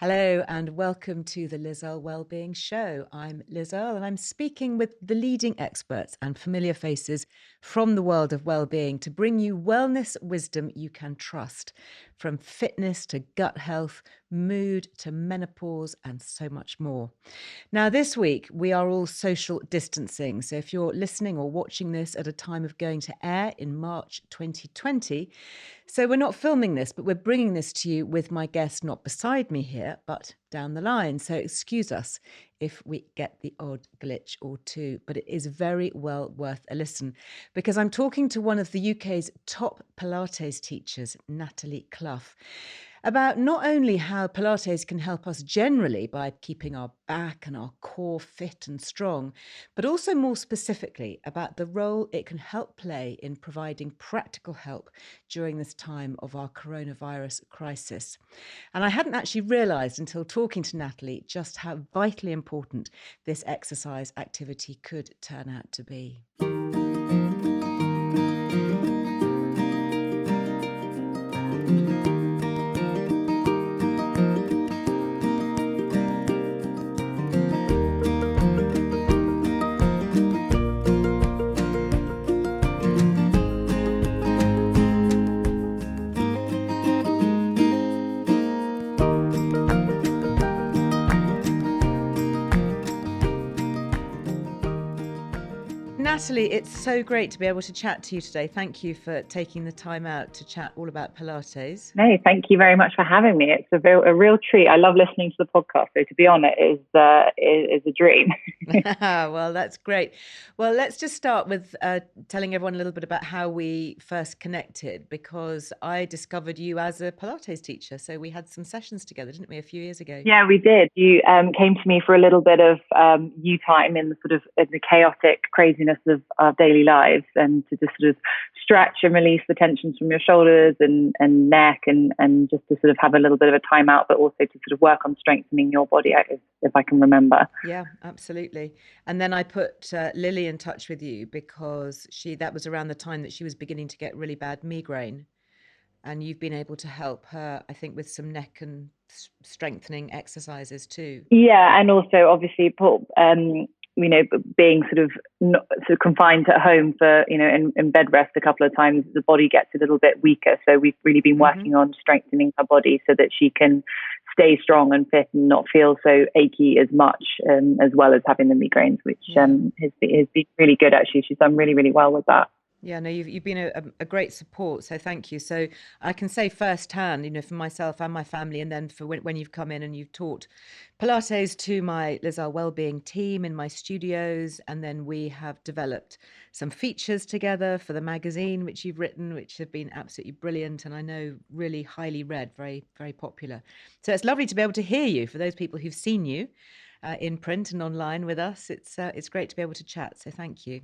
Hello and welcome to the Liz Earle Wellbeing Show. I'm Liz Earle and I'm speaking with the leading experts and familiar faces from the world of wellbeing to bring you wellness wisdom you can trust, from fitness to gut health, mood to menopause and so much more. Now, this week we are all social distancing. So if you're listening or watching this at a time of going to air in March 2020, so we're not filming this, but we're bringing this to you with my guest not beside me here, but down the line. So excuse us if we get the odd glitch or two, but it is very well worth a listen because I'm talking to one of the UK's top Pilates teachers, Nathalie Clough, about not only how Pilates can help us generally by keeping our back and our core fit and strong, but also more specifically about the role it can help play in providing practical help during this time of our coronavirus crisis. And I hadn't actually realised until talking to Nathalie just how vitally important this exercise activity could turn out to be. Nathalie, it's so great to be able to chat to you today. Thank you for taking the time out to chat all about Pilates. No, thank you very much for having me. It's a real treat. I love listening to the podcast. So to be on it is a dream. Well, that's great. Well, let's just start with telling everyone a little bit about how we first connected, because I discovered you as a Pilates teacher. So we had some sessions together, didn't we, a few years ago? Yeah, we did. You came to me for a little bit of you time in the chaotic craziness of our daily lives, and to just sort of stretch and release the tensions from your shoulders and neck, and just to sort of have a little bit of a time out, but also to sort of work on strengthening your body, if I can remember. Yeah, absolutely. And then I put Lily in touch with you because that was around the time that she was beginning to get really bad migraine. And you've been able to help her, I think, with some neck and strengthening exercises too. Yeah, and also obviously, being sort of confined at home for, in bed rest a couple of times, the body gets a little bit weaker. So we've really been working on strengthening her body so that she can stay strong and fit and not feel so achy as much, as well as having the migraines, which has been really good, actually. She's done really, really well with that. Yeah, no, you've been a great support, so thank you. So I can say firsthand, for myself and my family, and then for when you've come in and you've taught Pilates to my Liz Earle Wellbeing team in my studios, and then we have developed some features together for the magazine, which you've written, which have been absolutely brilliant, and I know really highly read, very, very popular. So it's lovely to be able to hear you. For those people who've seen you in print and online with us, it's great to be able to chat, so thank you.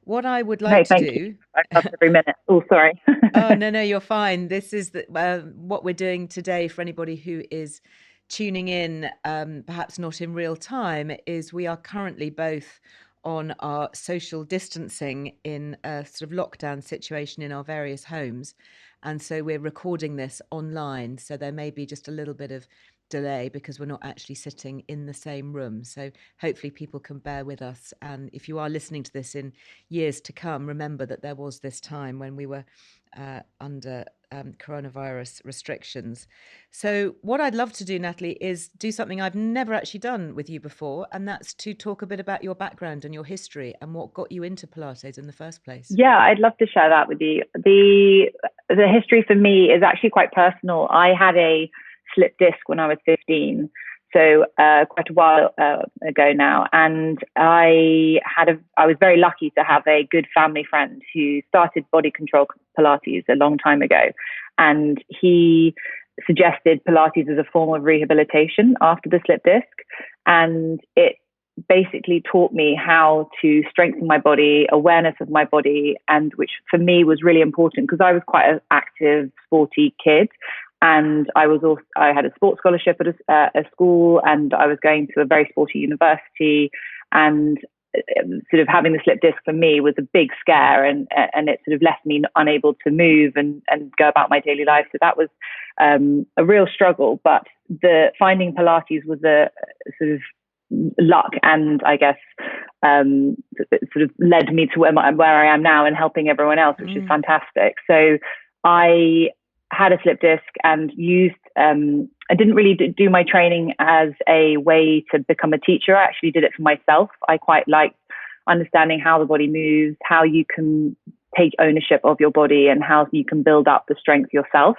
What I would like to do... I love every minute. Oh, sorry. Oh, no, you're fine. This is what we're doing today for anybody who is tuning in, perhaps not in real time, is we are currently both on our social distancing in a sort of lockdown situation in our various homes. And so we're recording this online. So there may be just a little bit of delay because we're not actually sitting in the same room. So hopefully people can bear with us. And if you are listening to this in years to come, remember that there was this time when we were under coronavirus restrictions. So what I'd love to do, Nathalie, is do something I've never actually done with you before, and that's to talk a bit about your background and your history and what got you into Pilates in the first place. Yeah, I'd love to share that with you. The history for me is actually quite personal. I had a slip disc when I was 15, so quite a while ago now, and I was very lucky to have a good family friend who started body control Pilates a long time ago, and he suggested Pilates as a form of rehabilitation after the slip disc, and it basically taught me how to strengthen my body, awareness of my body, and which for me was really important because I was quite an active, sporty kid. And I had a sports scholarship at a school, and I was going to a very sporty university. And sort of having the slip disc for me was a big scare, and it sort of left me unable to move and go about my daily life. So that was a real struggle. But the finding Pilates was a sort of luck, and I guess sort of led me to where I am now and helping everyone else, which is fantastic. So I had a slip disc and used I didn't really do my training as a way to become a teacher. I actually did it for myself. I quite liked understanding how the body moves, how you can take ownership of your body, and how you can build up the strength yourself.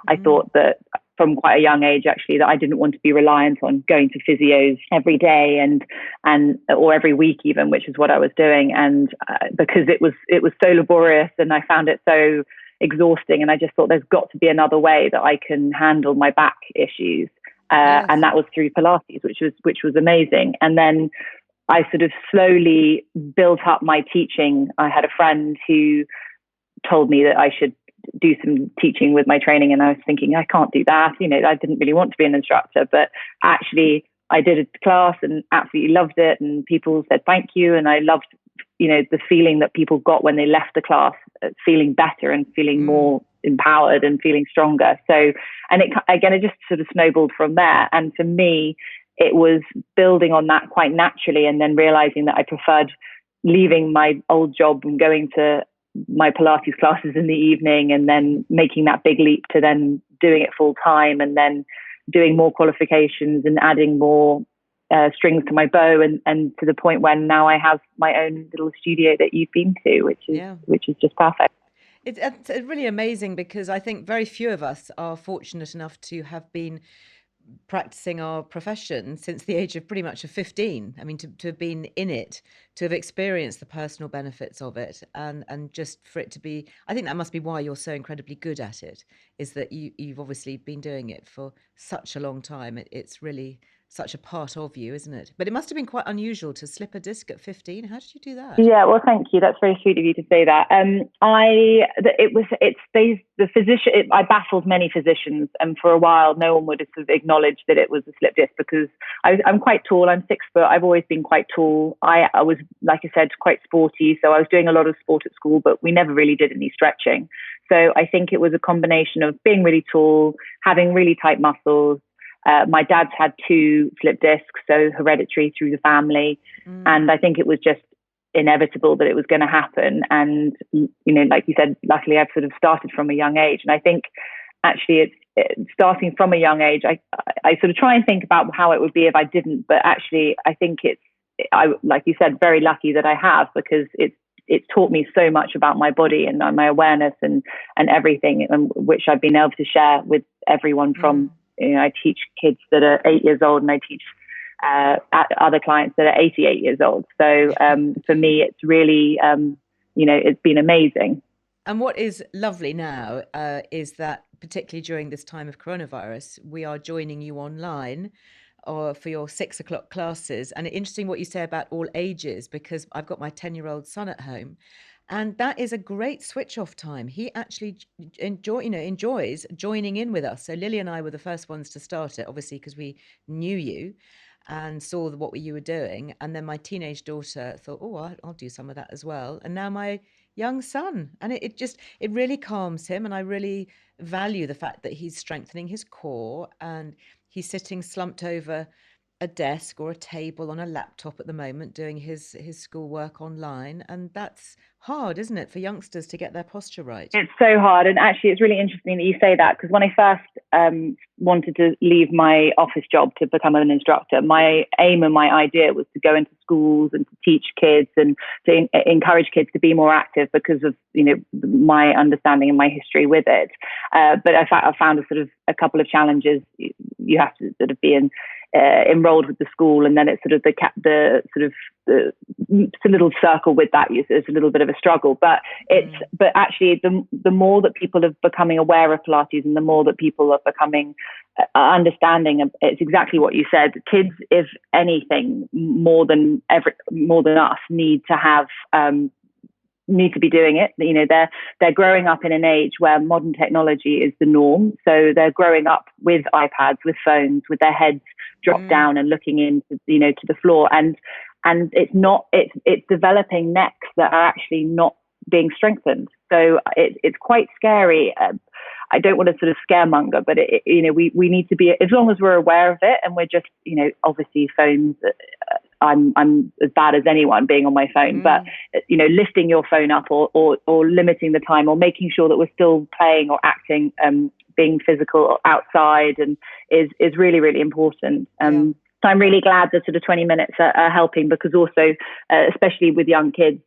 I thought that from quite a young age, actually, that I didn't want to be reliant on going to physios every day and or every week even, which is what I was doing. And because it was so laborious and I found it so exhausting, and I just thought there's got to be another way that I can handle my back issues. Yes. And that was through Pilates, which was amazing. And then I sort of slowly built up my teaching. I had a friend who told me that I should do some teaching with my training, and I was thinking, I can't do that. I didn't really want to be an instructor, but actually I did a class and absolutely loved it, and people said thank you, and I loved the feeling that people got when they left the class, feeling better and feeling more empowered and feeling stronger. So, and it just sort of snowballed from there. And for me, it was building on that quite naturally, and then realizing that I preferred leaving my old job and going to my Pilates classes in the evening, and then making that big leap to then doing it full time, and then doing more qualifications and adding more strings to my bow, and to the point when now I have my own little studio that you've been to, which is just perfect. It's really amazing, because I think very few of us are fortunate enough to have been practicing our profession since the age of pretty much of 15. I mean, to have been in it, to have experienced the personal benefits of it, and just for it to be, I think that must be why you're so incredibly good at it, is that you've obviously been doing it for such a long time. It's really such a part of you, isn't it? But it must have been quite unusual to slip a disc at 15. How did you do that? Yeah, well, thank you. That's very sweet of you to say that. I baffled many physicians, and for a while, no one would have sort of acknowledged that it was a slip disc, because I'm quite tall. I'm 6 foot. I've always been quite tall. I was, like I said, quite sporty, so I was doing a lot of sport at school, but we never really did any stretching. So I think it was a combination of being really tall, having really tight muscles. My dad's had 2 slip discs, so hereditary through the family. And I think it was just inevitable that it was going to happen. And, like you said, luckily I've sort of started from a young age. And I think actually it's starting from a young age. I sort of try and think about how it would be if I didn't. But actually, I think like you said, very lucky that I have, because it's taught me so much about my body and my awareness and everything, which I've been able to share with everyone from, I teach kids that are 8 years old, and I teach other clients that are 88 years old. So for me, it's really, it's been amazing. And what is lovely now is that, particularly during this time of coronavirus, we are joining you online or for your 6 o'clock classes. And interesting what you say about all ages, because I've got my 10-year-old son at home, and that is a great switch off time. He actually enjoys joining in with us. So Lily and I were the first ones to start it, obviously, because we knew you and saw what you were doing. And then my teenage daughter thought, oh, I'll do some of that as well. And now my young son. And it really calms him. And I really value the fact that he's strengthening his core, and he's sitting slumped over a desk or a table on a laptop at the moment doing his schoolwork online. And that's hard, isn't it, for youngsters to get their posture right? It's so hard. And actually, it's really interesting that you say that, because when I first wanted to leave my office job to become an instructor, my aim and my idea was to go into schools and to teach kids and to encourage kids to be more active, because of my understanding and my history with it. But I found a couple of challenges. You have to sort of be enrolled with the school, and then it's sort of the little circle with that is a little bit of a struggle. But but actually, the more that people are becoming aware of Pilates, and the more that people are becoming understanding, it's exactly what you said. Kids, if anything, more than us, need to be doing it. They're growing up in an age where modern technology is the norm. So they're growing up with iPads, with phones, with their heads dropped down and looking into to the floor. And and it's developing necks that are actually not being strengthened. So it's quite scary. I don't want to sort of scaremonger, but we need to be, as long as we're aware of it, and we're just, obviously phones. I'm as bad as anyone being on my phone, but lifting your phone up or limiting the time, or making sure that we're still playing or acting, being physical outside, and is really, really important. So I'm really glad that sort of 20 minutes are helping, because also, especially with young kids,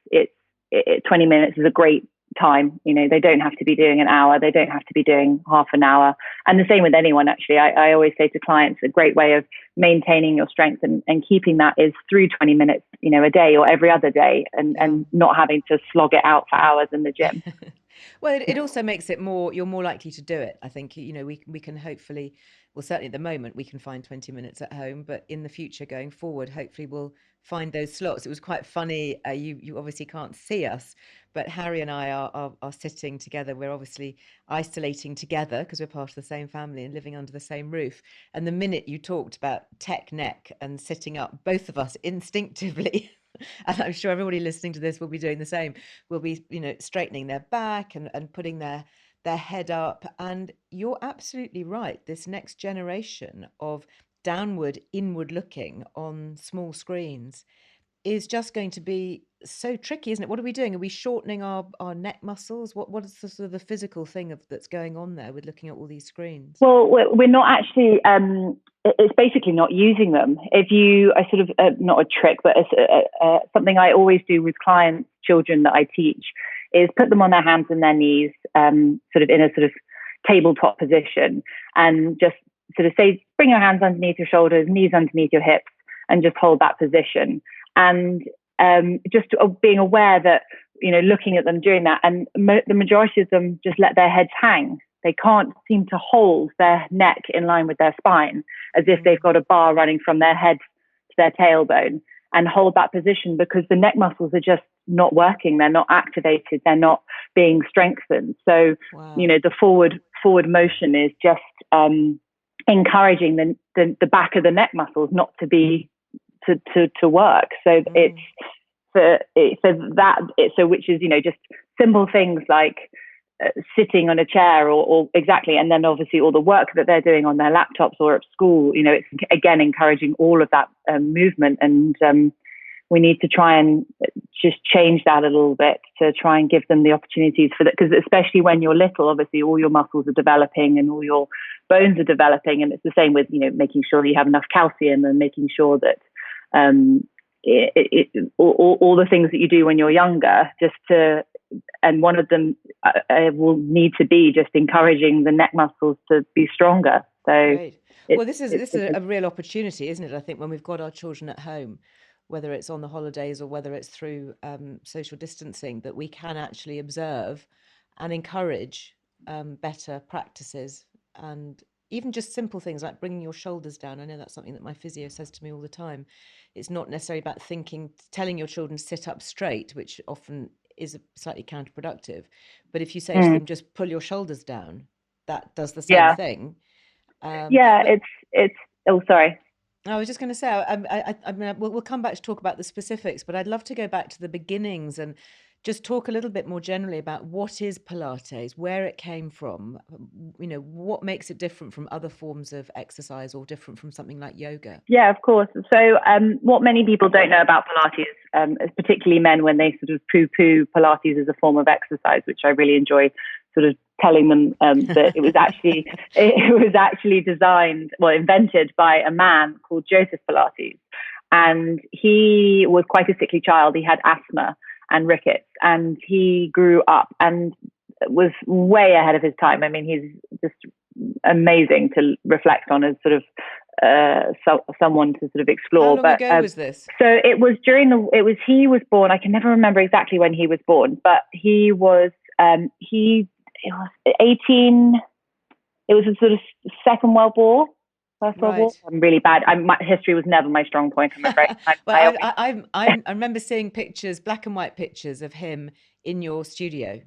20 minutes is a great time. They don't have to be doing an hour. They don't have to be doing half an hour. And the same with anyone, actually. I always say to clients, a great way of maintaining your strength and keeping that is through 20 minutes, a day or every other day, and not having to slog it out for hours in the gym. Well, it also makes it you're more likely to do it. I think, we can hopefully, well, certainly at the moment we can find 20 minutes at home, but in the future going forward, hopefully we'll find those slots. It was quite funny. You obviously can't see us, but Harry and I are sitting together. We're obviously isolating together because we're part of the same family and living under the same roof. And the minute you talked about tech neck and sitting up, both of us instinctively, and I'm sure everybody listening to this will be doing the same, will be, straightening their back and putting their head up. And you're absolutely right. This next generation of downward, inward looking on small screens is just going to be so tricky, isn't it? What are we doing? Are we shortening our neck muscles? What is the sort of the physical thing that's going on there with looking at all these screens? Well, we're not actually, it's basically not using them. If you, I sort of, not a trick, but something I always do with clients, children that I teach, is put them on their hands and their knees, sort of in a sort of tabletop position, and just sort of say, bring your hands underneath your shoulders, knees underneath your hips, and just hold that position. And just being aware that, looking at them doing that, and the majority of them just let their heads hang. They can't seem to hold their neck in line with their spine, as if they've got a bar running from their head to their tailbone, and hold that position, because the neck muscles are just not working. They're not activated. They're not being strengthened. So, wow. The forward motion is just encouraging the back of the neck muscles not to be to work. So it's which is, just simple things like sitting on a chair or exactly. And then obviously all the work that they're doing on their laptops or at school, it's again encouraging all of that movement. And we need to try and just change that a little bit to try and give them the opportunities for that. Because especially when you're little, obviously all your muscles are developing and all your bones are developing. And it's the same with, making sure you have enough calcium and making sure that all the things that you do when you're younger, and one of them will need to be just encouraging the neck muscles to be stronger. So, great. Well, this is a real opportunity, isn't it? I think when we've got our children at home, whether it's on the holidays or whether it's through social distancing, that we can actually observe and encourage better practices, and even just simple things like bringing your shoulders down. I know that's something that my physio says to me all the time. It's not necessarily about telling your children to sit up straight, which often is slightly counterproductive. But if you say to them, just pull your shoulders down, that does the same thing. Oh, sorry. I was just going to say, I mean, we'll come back to talk about the specifics, but I'd love to go back to the beginnings and just talk a little bit more generally about what is Pilates, where it came from, what makes it different from other forms of exercise or different from something like yoga. Yeah, of course. So what many people don't know about Pilates, particularly men, when they sort of poo-poo Pilates as a form of exercise, which I really enjoy sort of telling them that it was actually invented by a man called Joseph Pilates. And he was quite a sickly child. He had asthma and rickets, and he grew up and was way ahead of his time. I mean, he's just amazing to reflect on as sort of someone to sort of explore. How long ago was this? So he was born, I can never remember exactly when he was born, but he was, it was 18, it was a sort of Second World War. First World War. I'm really bad. My history was never my strong point, I'm afraid. I remember seeing pictures, black and white pictures of him in your studio.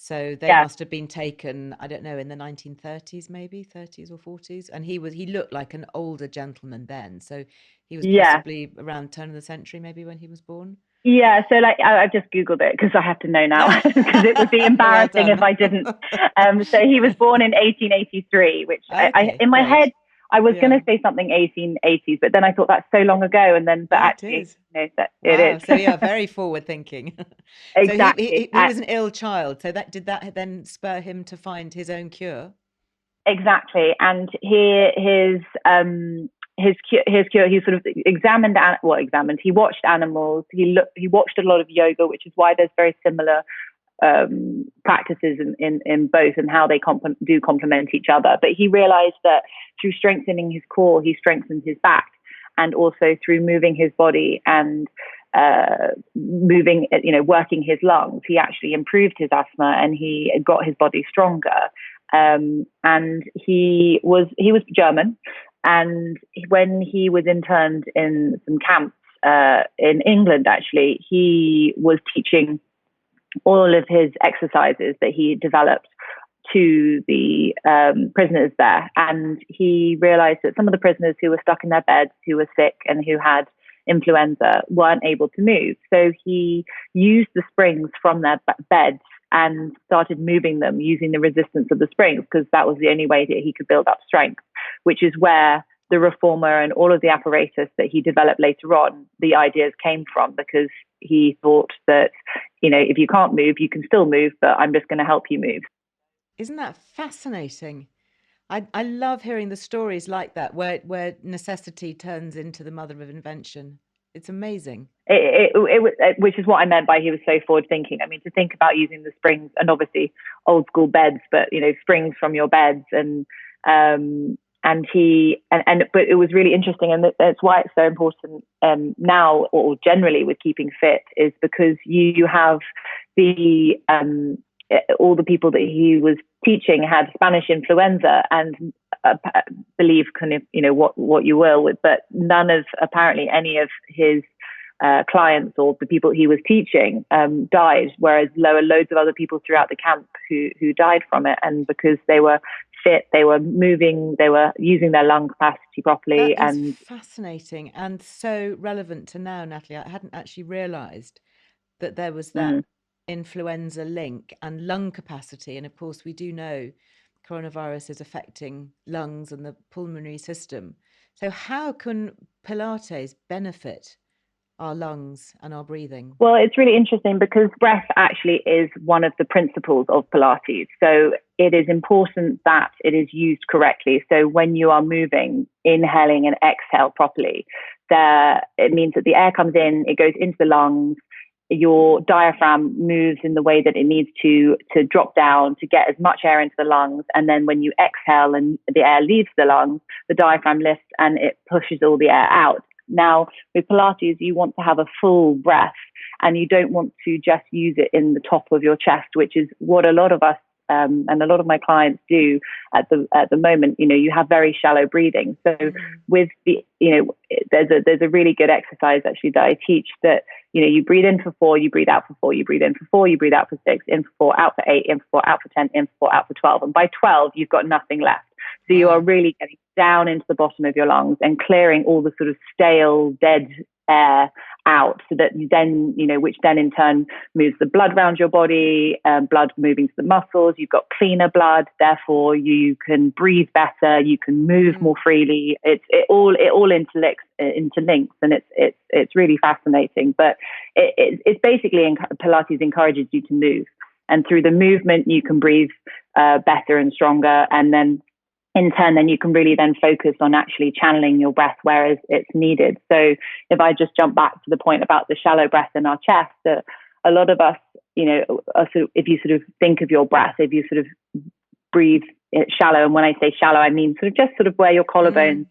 So they Yeah. must have been taken, I don't know, in the 1930s, maybe 30s or 40s. And he looked like an older gentleman then. So he was Yeah. possibly around turn of the century, maybe, when he was born. Yeah, so like I've just Googled it because I have to know now because it would be Well embarrassing if done. I didn't. So he was born in 1883, which I Okay, in my great. head I was going Yeah. to say something 1880s, but then I thought that's so long ago, and then but Yeah, it actually is. no, that it Wow. So is yeah, very forward thinking. So he, exactly. he he was an ill child. So that then spur him to find his own cure? Exactly, and his cure. He sort of examined. He watched animals. He watched a lot of yoga, which is why there's very similar practices in both and how they do complement each other. But he realized that through strengthening his core, he strengthened his back, and also through moving his body and working his lungs, he actually improved his asthma and he got his body stronger. And he was German, and when he was interned in some camps in England, actually, he was teaching all of his exercises that he developed to the prisoners there. And he realized that some of the prisoners who were stuck in their beds, who were sick and who had influenza, weren't able to move. So he used the springs from their beds and started moving them using the resistance of the springs, because that was the only way that he could build up strength, which is where the reformer and all of the apparatus that he developed later on, the ideas came from, because he thought that, if you can't move, you can still move, but I'm just going to help you move. Isn't that fascinating? I love hearing the stories like that, where necessity turns into the mother of invention. It's amazing. Which is what I meant by he was so forward thinking. I mean, to think about using the springs, and obviously old school beds, but springs from your beds, and but it was really interesting, and that's why it's so important now, or generally with keeping fit, is because you have the all the people that he was teaching had Spanish influenza, and believe kind of what you will with, but none of apparently any of his clients or the people he was teaching died, whereas there were loads of other people throughout the camp who died from it, and because they were fit, they were moving, they were using their lung capacity properly. That is And fascinating and so relevant to now, Natalie. I hadn't actually realised that there was that mm, influenza link and lung capacity. And of course, we do know coronavirus is affecting lungs and the pulmonary system. So how can Pilates benefit our lungs and our breathing? well, it's really interesting because breath actually is one of the principles of Pilates. So it is important that it is used correctly. So when you are moving, inhaling and exhale properly, it means that the air comes in, it goes into the lungs, your diaphragm moves in the way that it needs to drop down to get as much air into the lungs. And then when you exhale and the air leaves the lungs, the diaphragm lifts and it pushes all the air out. Now, with Pilates, you want to have a full breath, and you don't want to just use it in the top of your chest, which is what a lot of us and a lot of my clients do at the moment. You have very shallow breathing. So with there's a really good exercise actually that I teach that, you breathe in for 4, you breathe out for 4, you breathe in for 4, you breathe out for 6, in for 4, out for 8, in for 4, out for 10, in for 4, out for 12. And by 12, you've got nothing left. So you are really getting down into the bottom of your lungs and clearing all the sort of stale, dead air out, so that you then, which then in turn moves the blood around your body, blood moving to the muscles. You've got cleaner blood, therefore you can breathe better, you can move more freely. It all interlinks, and it's really fascinating. But it's basically Pilates encourages you to move, and through the movement you can breathe better and stronger, and then in turn, then you can really then focus on actually channeling your breath where it's needed. So if I just jump back to the point about the shallow breath in our chest, that a lot of us, if you sort of think of your breath, if you sort of breathe shallow, and when I say shallow, I mean sort of where your collarbones,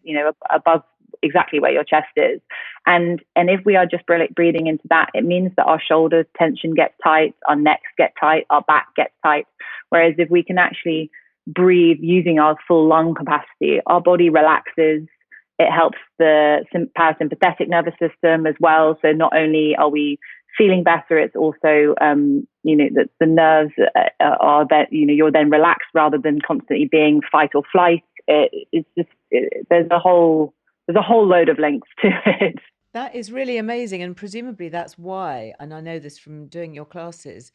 above exactly where your chest is. And if we are just breathing into that, it means that our shoulder tension gets tight, our necks get tight, our back gets tight. Whereas if we can actually breathe using our full lung capacity, our body relaxes. It helps the parasympathetic nervous system as well. So not only are we feeling better. It's also, the nerves are that, you're then relaxed rather than constantly being fight or flight. There's a whole load of links to it. That is really amazing. And presumably that's why, and I know this from doing your classes,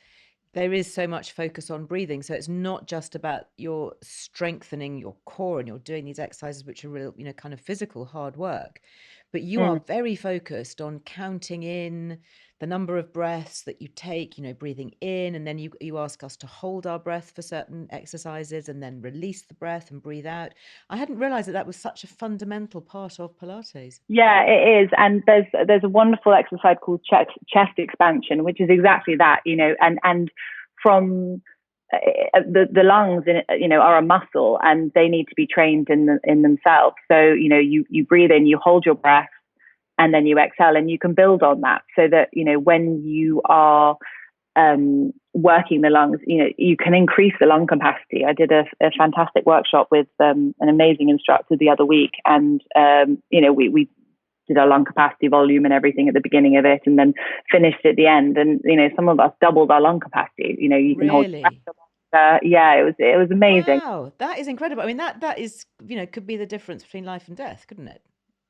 there is so much focus on breathing. So it's not just about you're strengthening your core and you're doing these exercises, which are real, kind of physical hard work, but you are very focused on counting in the number of breaths that you take, breathing in, and then you ask us to hold our breath for certain exercises and then release the breath and breathe out. I hadn't realized that was such a fundamental part of Pilates. Yeah, it is. And there's a wonderful exercise called chest expansion, which is exactly that, and from the lungs, are a muscle, and they need to be trained in themselves. So, you breathe in, you hold your breath, and then you exhale, and you can build on that so that, when you are working the lungs, you can increase the lung capacity. I did a fantastic workshop with an amazing instructor the other week, and we did our lung capacity volume and everything at the beginning of it, and then finished at the end. And some of us doubled our lung capacity. You can hold. Yeah, it was amazing. Wow, that is incredible. I mean, that is could be the difference between life and death, couldn't it?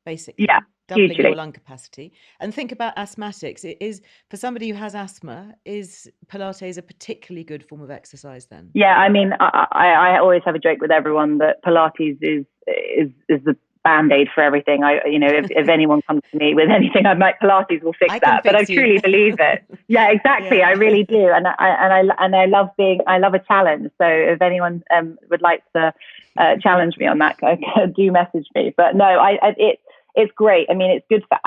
Basically, yeah, doubling hugely. your lung capacity. And think about asthmatics. It is, for somebody who has asthma, is Pilates a particularly good form of exercise then? Yeah, I mean, I always have a joke with everyone that Pilates is the Band-Aid for everything. If anyone comes to me with anything, I'm like, Pilates will fix that. But I truly believe it. Yeah, exactly. Yeah. I really do. And I love a challenge. So if anyone would like to challenge me on that, do message me. But no, it's great. I mean, it's good for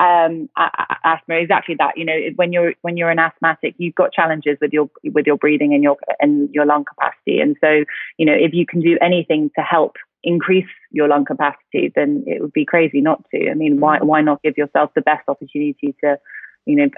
asthma. Exactly that. When you're an asthmatic, you've got challenges with your breathing and your lung capacity. And so, if you can do anything to help increase your lung capacity, then it would be crazy not to. I mean, why not give yourself the best opportunity to,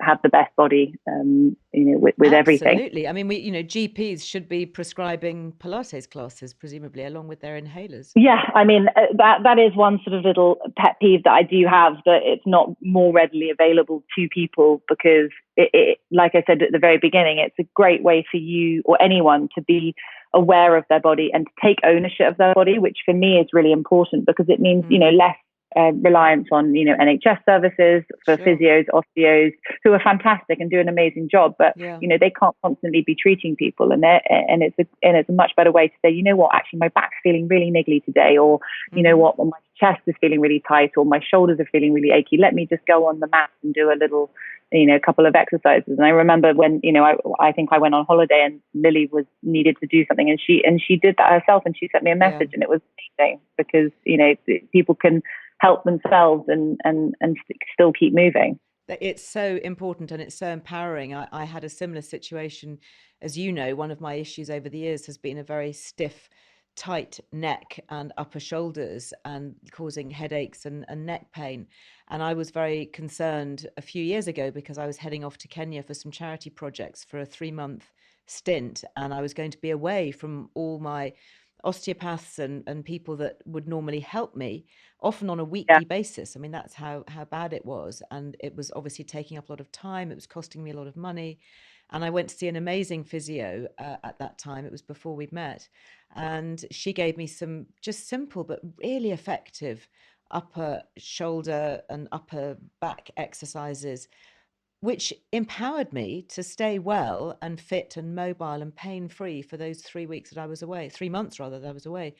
have the best body, with everything. Absolutely. I mean, GPs should be prescribing Pilates classes, presumably, along with their inhalers. Yeah, I mean, that is one sort of little pet peeve that I do have, that it's not more readily available to people, because it like I said at the very beginning, it's a great way for you or anyone to be aware of their body and to take ownership of their body, which for me is really important, because it means, less reliance on, NHS services for physios, osteos, who are fantastic and do an amazing job, but they can't constantly be treating people, and it's a much better way to say, actually my back's feeling really niggly today, or what, my chest is feeling really tight, or my shoulders are feeling really achy. Let me just go on the mat and do a little, a couple of exercises. And I remember when, I think I went on holiday and Lily needed to do something, and she did that herself, and she sent me a message, and it was amazing, because, people can help themselves and still keep moving. It's so important, and it's so empowering. I had a similar situation. As one of my issues over the years has been a very stiff, tight neck and upper shoulders, and causing headaches and neck pain. And I was very concerned a few years ago, because I was heading off to Kenya for some charity projects for a 3-month stint, and I was going to be away from all my osteopaths and people that would normally help me, often on a weekly basis. I mean, that's how bad it was. And it was obviously taking up a lot of time. It was costing me a lot of money. And I went to see an amazing physio at that time. It was before we'd met. And she gave me some just simple but really effective upper shoulder and upper back exercises, which empowered me to stay well and fit and mobile and pain-free for those 3 weeks that I was away, 3 months rather, that I was away.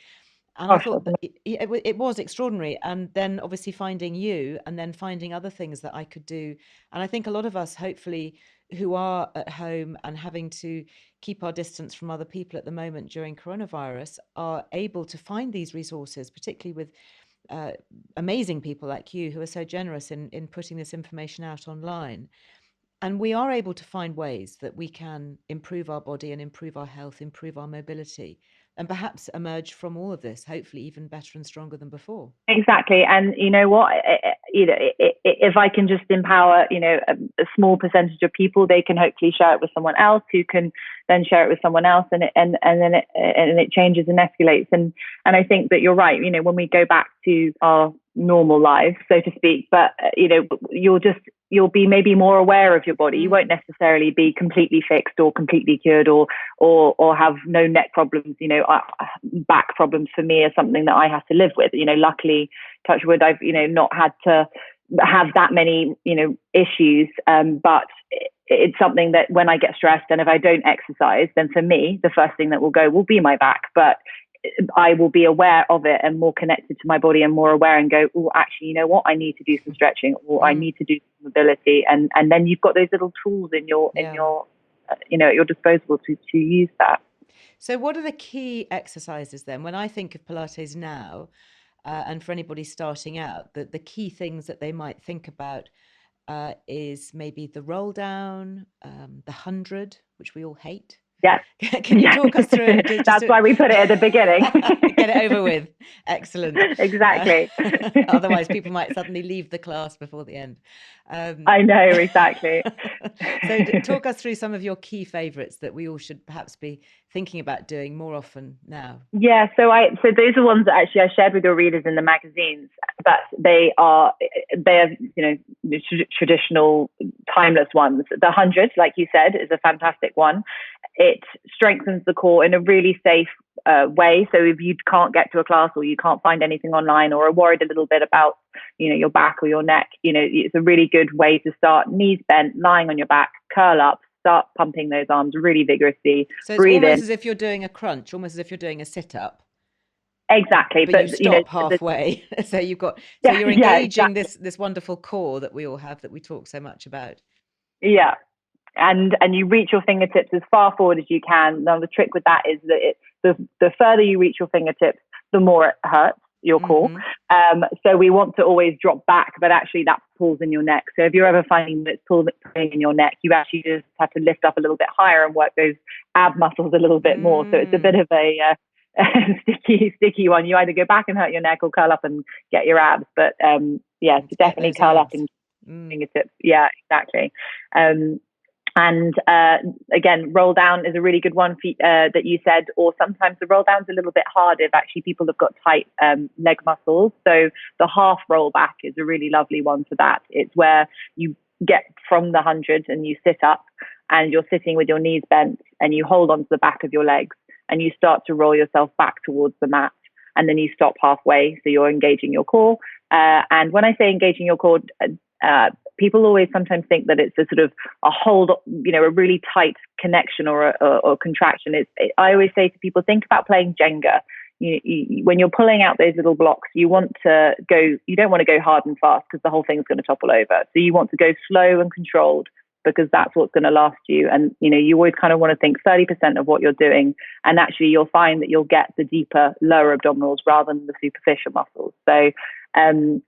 And I thought that it was extraordinary. And then obviously finding you, and then finding other things that I could do. And I think a lot of us, hopefully, who are at home and having to keep our distance from other people at the moment during coronavirus, are able to find these resources, particularly with amazing people like you who are so generous in putting this information out online. And we are able to find ways that we can improve our body and improve our health, improve our mobility, and perhaps emerge from all of this, hopefully even better and stronger than before. Exactly. And you know what, if I can just empower, a small percentage of people, they can hopefully share it with someone else, who can then share it with someone else, and then it changes and escalates. And I think that you're right. When we go back to our normal lives, so to speak, but you're you'll be maybe more aware of your body. You won't necessarily be completely fixed or completely cured or have no neck problems. Back problems for me are something that I have to live with. Luckily, touch wood, I've, not had to have that many, issues. But it's something that when I get stressed and if I don't exercise, then for me, the first thing that will go will be my back. But I will be aware of it and more connected to my body and more aware and go, oh, actually, you know what? I need to do some stretching or I need to do some mobility. And then you've got those little tools at your disposal to use that. So what are the key exercises then? When I think of Pilates now, and for anybody starting out, the key things that they might think about is maybe the roll down, the 100, which we all hate. Yeah. Can you talk us through it? That's why we put it at the beginning. Get it over with. Excellent. Exactly. Otherwise, people might suddenly leave the class before the end. I know, exactly. So talk us through some of your key favorites that we all should perhaps be thinking about doing more often now. Yeah, so those are ones that actually I shared with your readers in the magazines, but they are traditional, timeless ones. The 100, like you said, is a fantastic one. It strengthens the core in a really safe way. So if you can't get to a class or you can't find anything online or are worried a little bit about, your back or your neck, it's a really good way to start. Knees bent, lying on your back, curl up, start pumping those arms really vigorously. So it's almost as if you're doing a crunch, almost as if you're doing a sit-up. Exactly. But you stop halfway. So you're engaging this wonderful core that we all have, that we talk so much about. Yeah. And you reach your fingertips as far forward as you can. Now the trick with that is that the further you reach your fingertips, the more it hurts your core. So we want to always drop back, but actually that pulls in your neck. So if you're ever finding that it's pulling in your neck, you actually just have to lift up a little bit higher and work those ab muscles a little bit more. So it's a bit of a sticky one. You either go back and hurt your neck or curl up and get your abs. But definitely curl up and fingertips. Yeah, exactly. And again, roll down is a really good one that you said, or sometimes the roll down's a little bit hard if actually people have got tight leg muscles. So the half roll back is a really lovely one for that. It's where you get from the 100 and you sit up and you're sitting with your knees bent and you hold onto the back of your legs and you start to roll yourself back towards the mat. And then you stop halfway. So you're engaging your core. And when I say engaging your core, people always sometimes think that it's a sort of a hold, a really tight connection or contraction. I always say to people, think about playing Jenga. When you're pulling out those little blocks, you don't want to go hard and fast because the whole thing's going to topple over. So you want to go slow and controlled because that's what's going to last you. And, you always kind of want to think 30% of what you're doing. And actually you'll find that you'll get the deeper, lower abdominals rather than the superficial muscles. So, and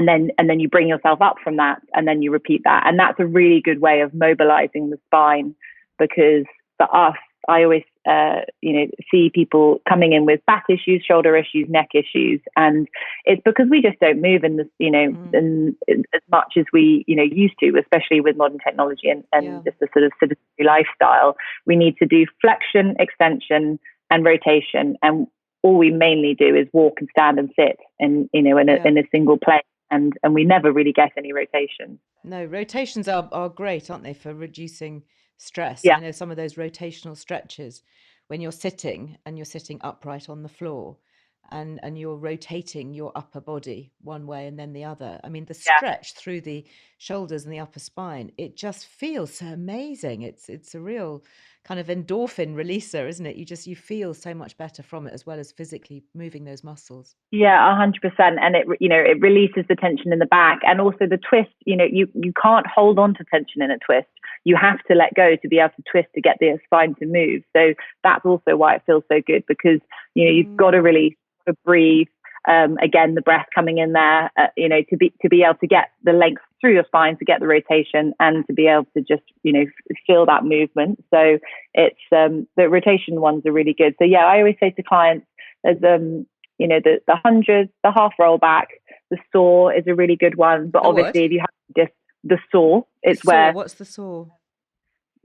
then you bring yourself up from that and then you repeat that. And that's a really good way of mobilizing the spine, because for us, I always, see people coming in with back issues, shoulder issues, neck issues. And it's because we just don't move in this, in as much as we, used to, especially with modern technology and just the sort of sedentary lifestyle. We need to do flexion, extension and rotation. And all we mainly do is walk and stand and sit in a single place. And we never really get any rotation. No, rotations are great, aren't they, for reducing stress? Yeah. I know some of those rotational stretches when you're sitting and you're sitting upright on the floor and you're rotating your upper body one way and then the other. I mean, the stretch through the shoulders and the upper spine, it just feels so amazing. It's a real kind of endorphin releaser, isn't it? You feel so much better from it, as well as physically moving those muscles. Yeah, 100%. And it releases the tension in the back, and also the twist. You can't hold on to tension in a twist. You have to let go to be able to twist to get the spine to move. So that's also why it feels so good, because you've got to release, to breathe. Again, the breath coming in there, to be able to get the length through your spine, to get the rotation, and to be able to just, feel that movement. So it's the rotation ones are really good. So yeah, I always say to clients, there's the 100, the half roll back, the saw is a really good one. But obviously, if you have just the saw, what's the saw?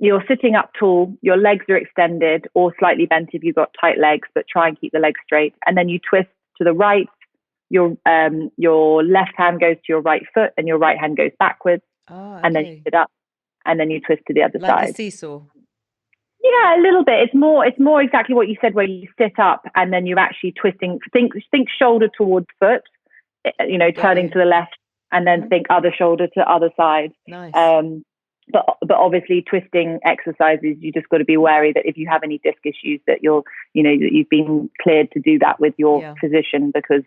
You're sitting up tall, your legs are extended or slightly bent if you've got tight legs, but try and keep the legs straight. And then you twist to the right, your left hand goes to your right foot and your right hand goes backwards. Ah, and then you okay. sit up, and then you twist to the other Like a side. seesaw. Yeah, a little bit. It's more exactly what you said, where you sit up and then you're actually twisting. Think shoulder towards foot, Got turning you. to the left, and then think other shoulder to other side. Nice. But obviously twisting exercises, you just got to be wary that if you have any disc issues, that that you've been cleared to do that with your Yeah. physician, because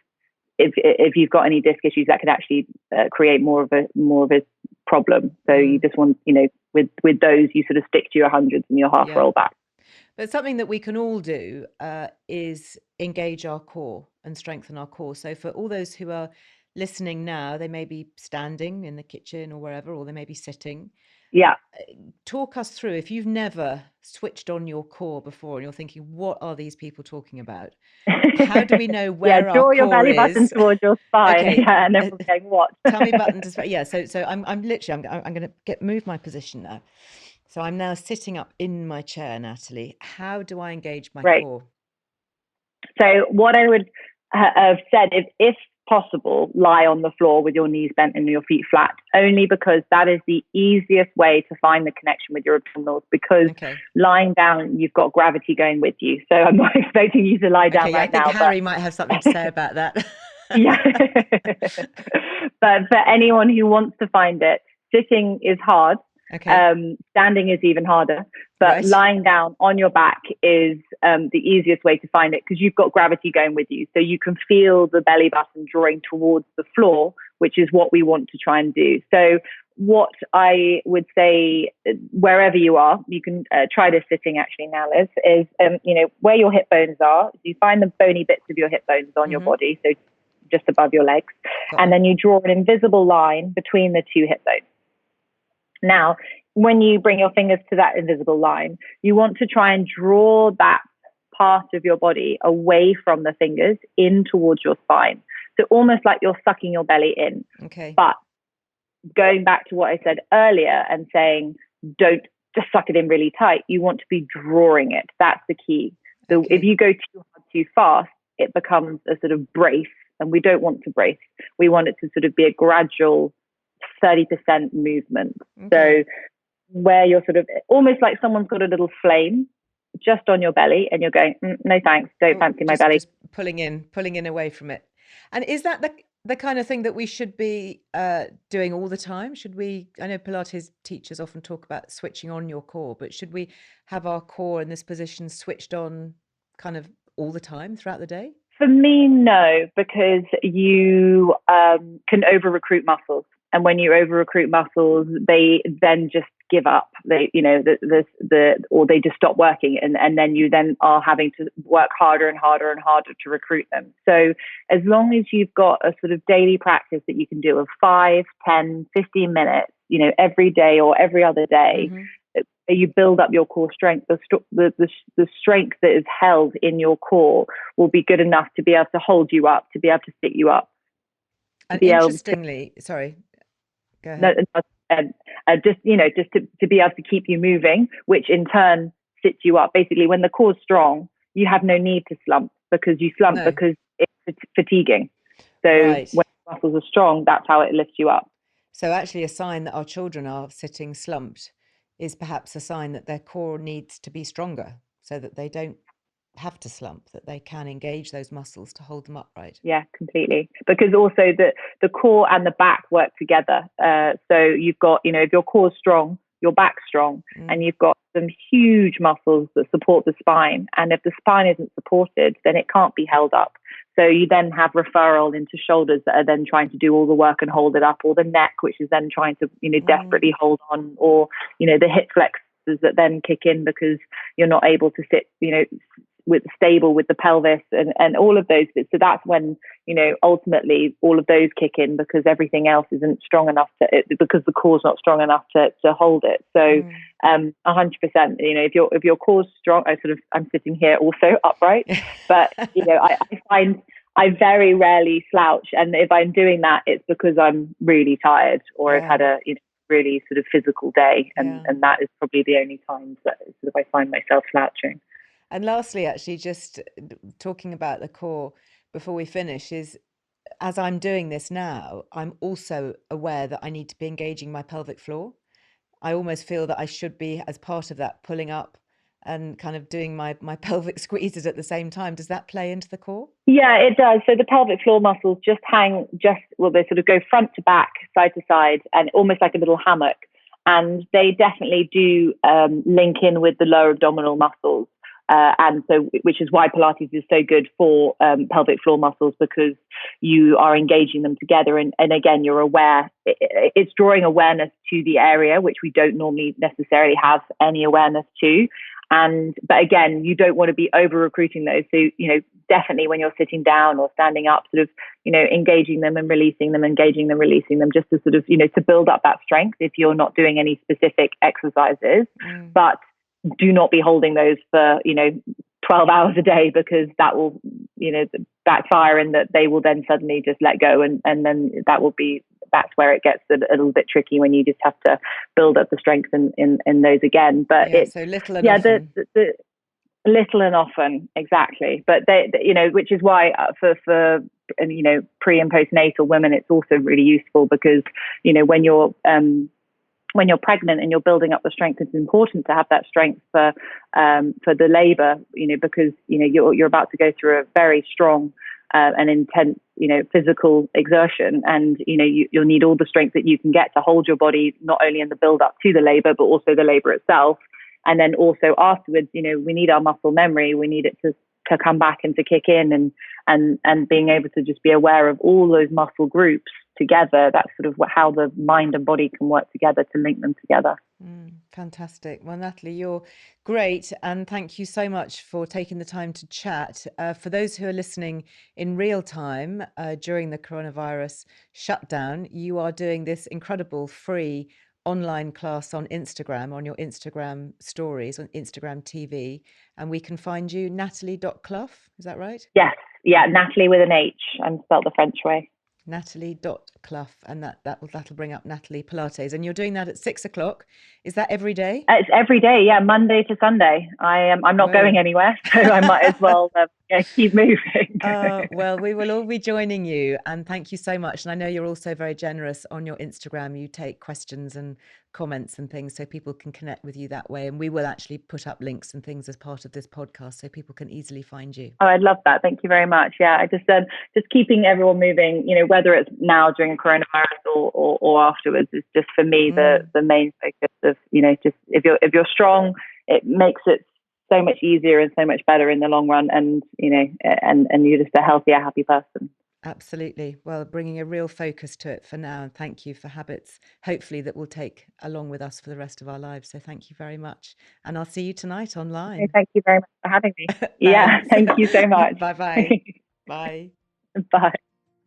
if you've got any disc issues, that could actually create more of a problem. So you just want, with those, you sort of stick to your hundreds and your half roll back. But something that we can all do is engage our core and strengthen our core. So for all those who are listening now, they may be standing in the kitchen or wherever, or they may be sitting. Yeah. Talk us through, if you've never switched on your core before and you're thinking, what are these people talking about? How do we know where our draw your core belly button is? towards your spine. Okay. Yeah, and everyone's going, what? Tummy button to, yeah. So I'm literally, I'm going to move my position now. So I'm now sitting up in my chair, Nathalie. How do I engage my core? So what I would have said, if possible, lie on the floor with your knees bent and your feet flat, only because that is the easiest way to find the connection with your abdominals, because lying down, you've got gravity going with you. So I'm not expecting you to lie down right now. I think Harry might have something to say about that. Yeah. But for anyone who wants to find it, sitting is hard. Standing is even harder, but lying down on your back is the easiest way to find it, because you've got gravity going with you. So you can feel the belly button drawing towards the floor, which is what we want to try and do. So what I would say, wherever you are, you can try this sitting actually now, Liz, is, where your hip bones are, you find the bony bits of your hip bones on your body, so just above your legs, and then you draw an invisible line between the two hip bones. Now, when you bring your fingers to that invisible line, you want to try and draw that part of your body away from the fingers in towards your spine. So almost like you're sucking your belly in. But going back to what I said earlier and saying, don't just suck it in really tight. You want to be drawing it. That's the key. So if you go too hard, too fast, it becomes a sort of brace, and we don't want to brace. We want it to sort of be a gradual 30% movement. So where you're sort of almost like someone's got a little flame just on your belly and you're going, no thanks, don't fancy my belly. Just pulling in away from it. And is that the kind of thing that we should be doing all the time? Should we, I know Pilates teachers often talk about switching on your core, but should we have our core in this position switched on kind of all the time throughout the day? For me, no, because you can over-recruit muscles. And when you over-recruit muscles, they then just give up. They, or they just stop working, and then you then are having to work harder and harder and harder to recruit them. So as long as you've got a sort of daily practice that you can do of 5, 10, 15 minutes, every day or every other day, you build up your core strength. The strength that is held in your core will be good enough to be able to hold you up, to be able to sit you up. And interestingly, sorry, go ahead. Just to be able to keep you moving, which in turn sits you up. Basically, when the core's strong, you have no need to slump, because you slump because it's fatiguing. So when muscles are strong, that's how it lifts you up. So actually, a sign that our children are sitting slumped is perhaps a sign that their core needs to be stronger, so that they don't have to slump, that they can engage those muscles to hold them upright. Yeah, completely. Because also the core and the back work together. So you've got, if your core is strong, your back's strong, and you've got some huge muscles that support the spine. And if the spine isn't supported, then it can't be held up. So you then have referral into shoulders that are then trying to do all the work and hold it up, or the neck, which is then trying to, desperately hold on, or, the hip flexors that then kick in because you're not able to sit, stable with the pelvis and all of those bits. So that's when, ultimately all of those kick in, because everything else isn't strong enough because the core's not strong enough to hold it. So 100%, if your core's strong, I'm sitting here also upright, but I find I very rarely slouch, and if I'm doing that, it's because I'm really tired, or I've had a really sort of physical day, and that is probably the only times that sort of I find myself slouching. And lastly, actually, just talking about the core before we finish, is as I'm doing this now, I'm also aware that I need to be engaging my pelvic floor. I almost feel that I should be, as part of that, pulling up and kind of doing my pelvic squeezes at the same time. Does that play into the core? Yeah, it does. So the pelvic floor muscles they sort of go front to back, side to side, and almost like a little hammock. And they definitely do link in with the lower abdominal muscles. And so, which is why Pilates is so good for pelvic floor muscles, because you are engaging them together. And again, you're aware, it's drawing awareness to the area, which we don't normally necessarily have any awareness to. But again, you don't want to be over recruiting those. So, definitely when you're sitting down or standing up, sort of, engaging them and releasing them, engaging them, releasing them, just to sort of, to build up that strength if you're not doing any specific exercises. But do not be holding those for, 12 hours a day, because that will, backfire, and that they will then suddenly just let go. And then that's where it gets a little bit tricky, when you just have to build up the strength in those again. But so little and often. The little and often, exactly. But which is why for pre and postnatal women, it's also really useful, because when you're pregnant and you're building up the strength, it's important to have that strength for the labor, because you're about to go through a very strong and intense, physical exertion, and you'll need all the strength that you can get to hold your body, not only in the build up to the labor, but also the labor itself. And then also afterwards, we need our muscle memory. We need it to come back and to kick in, and being able to just be aware of all those muscle groups together. That's sort of how the mind and body can work together to link them together. Fantastic. Well, Nathalie, you're great. And thank you so much for taking the time to chat. For those who are listening in real time during the coronavirus shutdown, you are doing this incredible free online class on Instagram, on your Instagram stories, on Instagram TV. And we can find you, Nathalie.Clough. Is that right? Yes. Yeah. Nathalie with an H, and spelled the French way. Nathalie.Clough, and that'll bring up Nathalie Pilates. And you're doing that at 6:00. Is that every day? It's every day, yeah, Monday to Sunday. I'm not going anywhere, so I might as well keep moving. Well, we will all be joining you, and thank you so much. And I know you're also very generous on your Instagram. You take questions and comments and things, so people can connect with you that way. And we will actually put up links and things as part of this podcast, so people can easily find you. Oh, I'd love that. Thank you very much. Yeah, I just keeping everyone moving, whether it's now during a coronavirus or afterwards, is just for me the main focus of, just if you're strong, it makes it so much easier and so much better in the long run, and and you're just a healthier, happy person. Absolutely. Well, bringing a real focus to it for now, and thank you for habits, hopefully, that we'll take along with us for the rest of our lives. So thank you very much. And I'll see you tonight online. Okay, thank you very much for having me. Yeah, thank you so much. Bye-bye. Bye. Bye.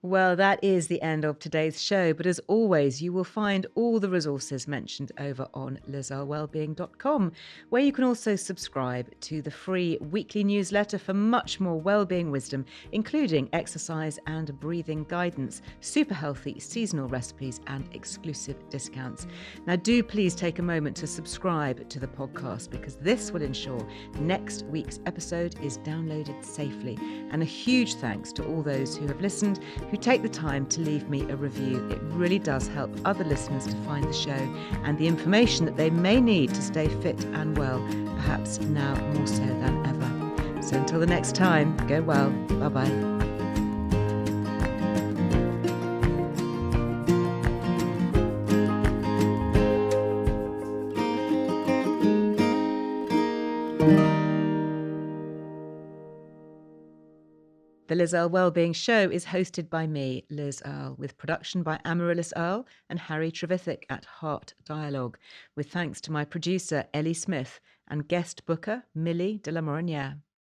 Well, that is the end of today's show. But as always, you will find all the resources mentioned over on lizearlewellbeing.com, where you can also subscribe to the free weekly newsletter for much more wellbeing wisdom, including exercise and breathing guidance, super healthy seasonal recipes, and exclusive discounts. Now, do please take a moment to subscribe to the podcast, because this will ensure next week's episode is downloaded safely. And a huge thanks to all those who have listened, who take the time to leave me a review. It really does help other listeners to find the show and the information that they may need to stay fit and well, perhaps now more so than ever. So until the next time, go well. Bye-bye. The Liz Earle Wellbeing Show is hosted by me, Liz Earle, with production by Amaryllis Earle and Harry Trevithick at Heart Dialogue, with thanks to my producer, Ellie Smith, and guest booker, Millie de la Morinière.